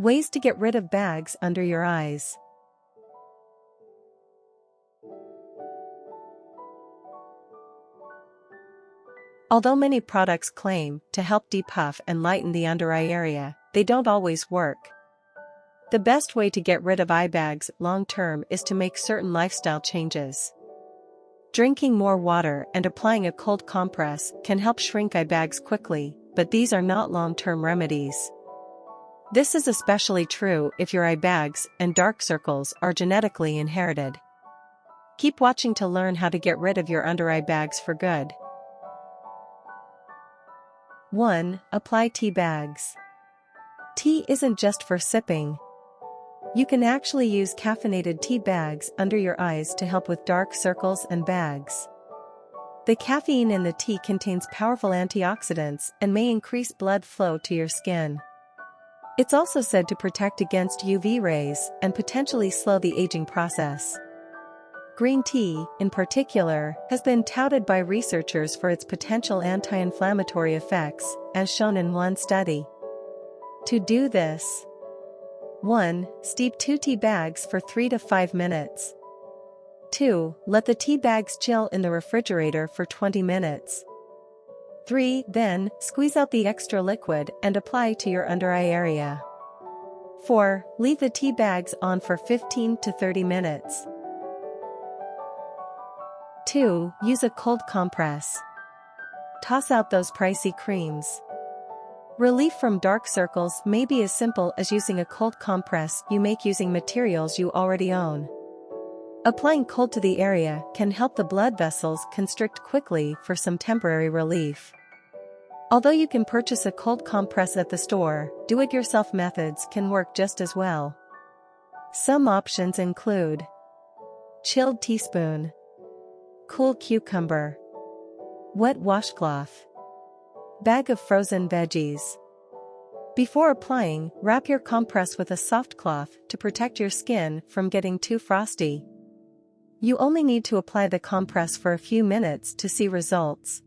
Ways to get rid of bags under your eyes. Although many products claim to help depuff and lighten the under eye area, they don't always work. The best way to get rid of eye bags long-term is to make certain lifestyle changes. Drinking more water and applying a cold compress can help shrink eye bags quickly, but these are not long-term remedies. This is especially true if your eye bags and dark circles are genetically inherited. Keep watching to learn how to get rid of your under eye bags for good. 1. Apply tea bags. Tea isn't just for sipping. You can actually use caffeinated tea bags under your eyes to help with dark circles and bags. The caffeine in the tea contains powerful antioxidants and may increase blood flow to your skin. It's also said to protect against UV rays and potentially slow the aging process. Green tea, in particular, has been touted by researchers for its potential anti-inflammatory effects, as shown in one study. To do this: 1. Steep 2 tea bags for 3 to 5 minutes. 2. Let the tea bags chill in the refrigerator for 20 minutes. 3. Then, squeeze out the extra liquid and apply to your under eye area. 4. Leave the tea bags on for 15 to 30 minutes. 2. Use a cold compress. Toss out those pricey creams. Relief from dark circles may be as simple as using a cold compress you make using materials you already own. Applying cold to the area can help the blood vessels constrict quickly for some temporary relief. Although you can purchase a cold compress at the store, do-it-yourself methods can work just as well. Some options include chilled teaspoon, cool cucumber, wet washcloth, bag of frozen veggies. Before applying, wrap your compress with a soft cloth to protect your skin from getting too frosty. You only need to apply the compress for a few minutes to see results.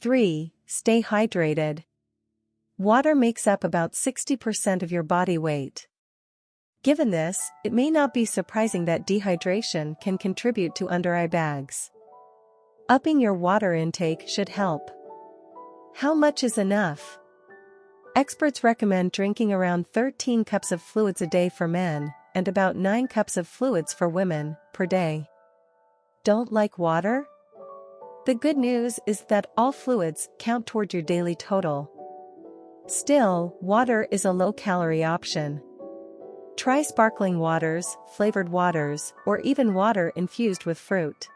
3. Stay hydrated. Water makes up about 60% of your body weight. Given this, it may not be surprising that dehydration can contribute to under eye bags. Upping your water intake should help. How much is enough? Experts recommend drinking around 13 cups of fluids a day for men, and about 9 cups of fluids for women, per day. Don't like water? The good news is that all fluids count toward your daily total. Still, water is a low-calorie option. Try sparkling waters, flavored waters, or even water infused with fruit.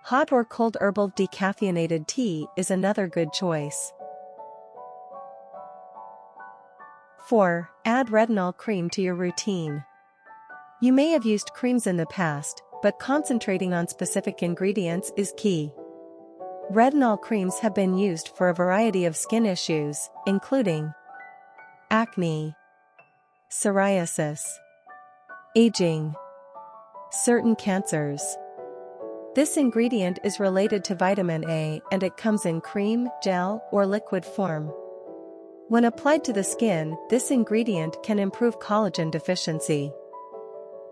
Hot or cold herbal decaffeinated tea is another good choice. 4. Add retinol cream to your routine. You may have used creams in the past, but concentrating on specific ingredients is key. Retinol creams have been used for a variety of skin issues, including acne, psoriasis, aging, certain cancers. This ingredient is related to vitamin A and it comes in cream, gel, or liquid form. When applied to the skin, this ingredient can improve collagen deficiency.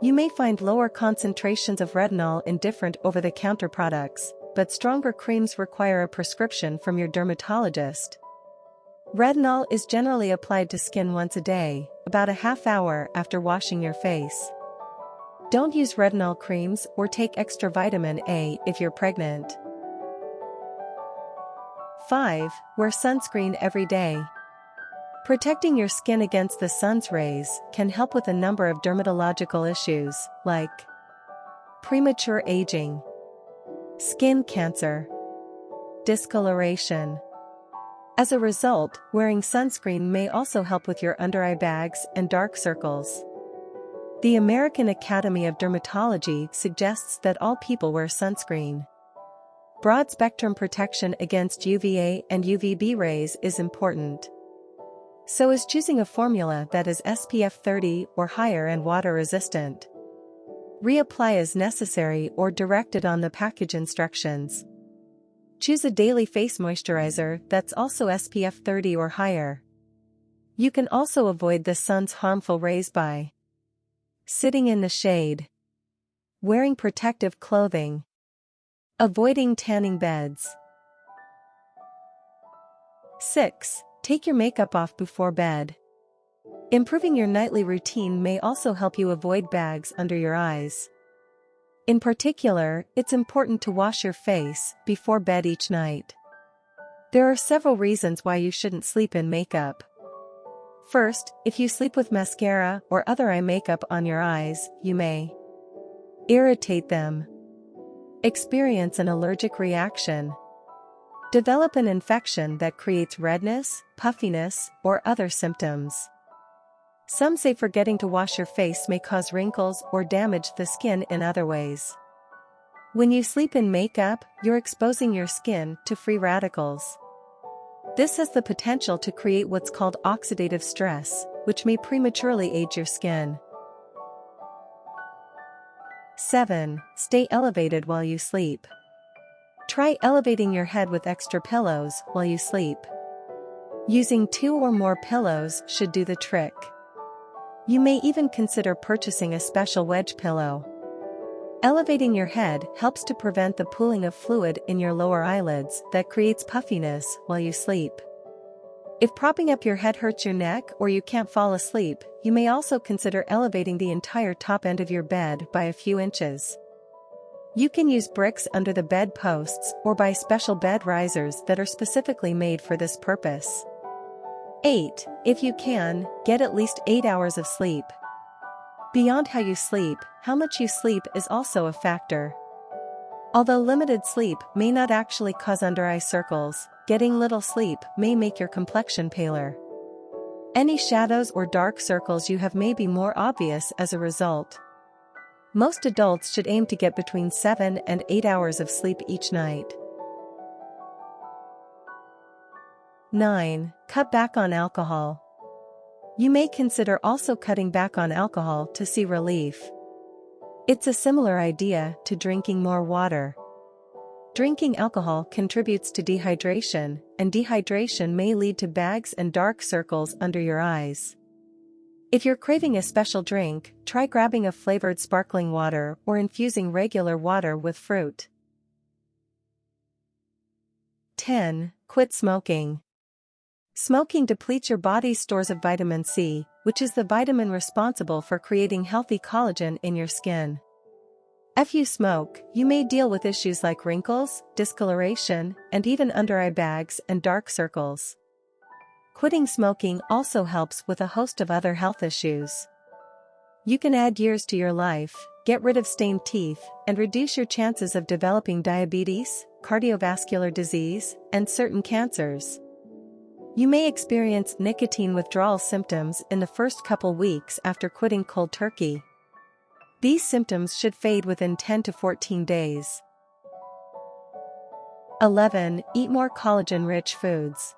You may find lower concentrations of retinol in different over-the-counter products, but stronger creams require a prescription from your dermatologist. Retinol is generally applied to skin once a day, about a half hour after washing your face. Don't use retinol creams or take extra vitamin A if you're pregnant. 5. Wear sunscreen every day. Protecting your skin against the sun's rays can help with a number of dermatological issues, like premature aging, skin cancer, discoloration. As a result, wearing sunscreen may also help with your under eye bags and dark circles. The American Academy of Dermatology suggests that all people wear sunscreen. Broad-spectrum protection against UVA and UVB rays is important. So is choosing a formula that is SPF 30 or higher and water-resistant. Reapply as necessary or directed on the package instructions. Choose a daily face moisturizer that's also SPF 30 or higher. You can also avoid the sun's harmful rays by sitting in the shade, wearing protective clothing, avoiding tanning beds. 6. Take your makeup off before bed. Improving your nightly routine may also help you avoid bags under your eyes. In particular, it's important to wash your face before bed each night. There are several reasons why you shouldn't sleep in makeup. First, if you sleep with mascara or other eye makeup on your eyes, you may irritate them, experience an allergic reaction, develop an infection that creates redness, puffiness, or other symptoms. Some say forgetting to wash your face may cause wrinkles or damage the skin in other ways. When you sleep in makeup, you're exposing your skin to free radicals. This has the potential to create what's called oxidative stress, which may prematurely age your skin. 7. Stay elevated while you sleep. Try elevating your head with extra pillows while you sleep. Using 2 or more pillows should do the trick. You may even consider purchasing a special wedge pillow. Elevating your head helps to prevent the pooling of fluid in your lower eyelids that creates puffiness while you sleep. If propping up your head hurts your neck or you can't fall asleep, you may also consider elevating the entire top end of your bed by a few inches. You can use bricks under the bed posts or buy special bed risers that are specifically made for this purpose. 8. If you can, get at least 8 hours of sleep. Beyond how you sleep, how much you sleep is also a factor. Although limited sleep may not actually cause under-eye circles, getting little sleep may make your complexion paler. Any shadows or dark circles you have may be more obvious as a result. Most adults should aim to get between 7 and 8 hours of sleep each night. 9. Cut back on alcohol. You may consider also cutting back on alcohol to see relief. It's a similar idea to drinking more water. Drinking alcohol contributes to dehydration, and dehydration may lead to bags and dark circles under your eyes. If you're craving a special drink, try grabbing a flavored sparkling water or infusing regular water with fruit. 10. Quit smoking. Smoking depletes your body's stores of vitamin C, which is the vitamin responsible for creating healthy collagen in your skin. If you smoke, you may deal with issues like wrinkles, discoloration, and even under-eye bags and dark circles. Quitting smoking also helps with a host of other health issues. You can add years to your life, get rid of stained teeth, and reduce your chances of developing diabetes, cardiovascular disease, and certain cancers. You may experience nicotine withdrawal symptoms in the first couple weeks after quitting cold turkey. These symptoms should fade within 10 to 14 days. 11. Eat more collagen-rich foods.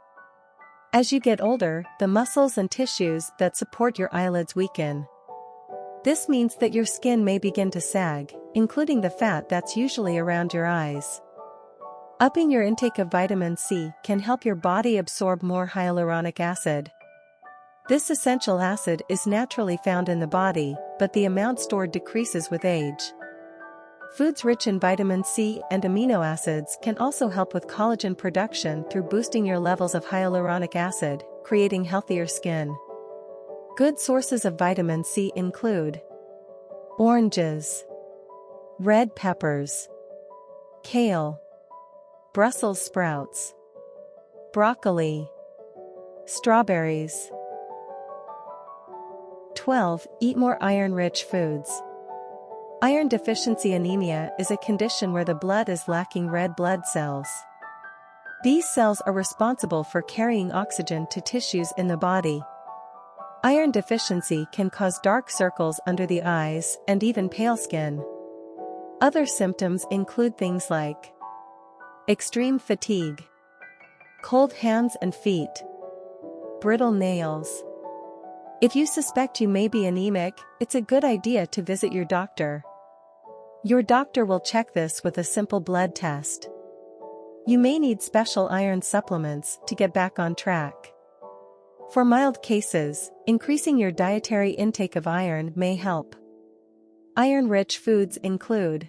As you get older, the muscles and tissues that support your eyelids weaken. This means that your skin may begin to sag, including the fat that's usually around your eyes. Upping your intake of vitamin C can help your body absorb more hyaluronic acid. This essential acid is naturally found in the body, but the amount stored decreases with age. Foods rich in vitamin C and amino acids can also help with collagen production through boosting your levels of hyaluronic acid, creating healthier skin. Good sources of vitamin C include oranges, red peppers, kale, Brussels sprouts, broccoli, strawberries. 12. Eat more iron-rich foods. Iron deficiency anemia is a condition where the blood is lacking red blood cells. These cells are responsible for carrying oxygen to tissues in the body. Iron deficiency can cause dark circles under the eyes and even pale skin. Other symptoms include things like extreme fatigue, cold hands and feet, brittle nails. If you suspect you may be anemic, it's a good idea to visit your doctor. Your doctor will check this with a simple blood test. You may need special iron supplements to get back on track. For mild cases, increasing your dietary intake of iron may help. Iron-rich foods include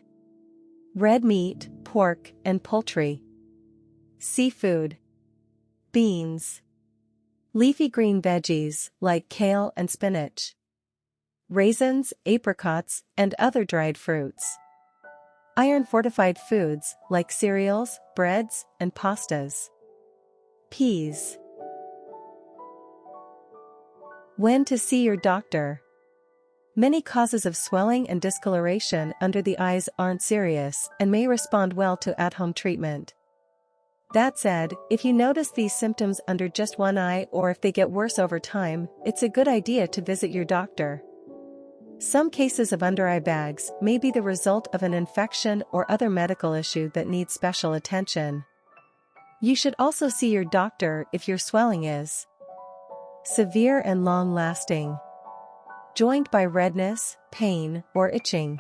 red meat, pork, and poultry, seafood, beans, leafy green veggies like kale and spinach, raisins, apricots, and other dried fruits. Iron-fortified foods like cereals, breads, and pastas. Peas. When to see your doctor. Many causes of swelling and discoloration under the eyes aren't serious and may respond well to at-home treatment. That said, if you notice these symptoms under just one eye or if they get worse over time, it's a good idea to visit your doctor. Some cases of under-eye bags may be the result of an infection or other medical issue that needs special attention. You should also see your doctor if your swelling is severe and long-lasting, joined by redness, pain, or itching,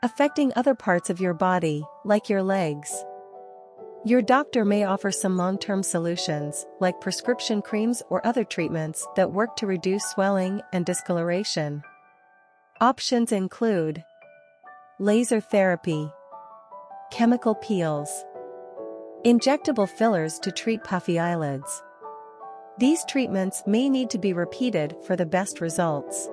affecting other parts of your body, like your legs. Your doctor may offer some long-term solutions, like prescription creams or other treatments that work to reduce swelling and discoloration. Options include laser therapy, chemical peels, injectable fillers to treat puffy eyelids. These treatments may need to be repeated for the best results.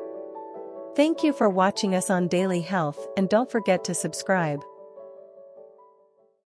Thank you for watching us on Daily Health, and don't forget to subscribe.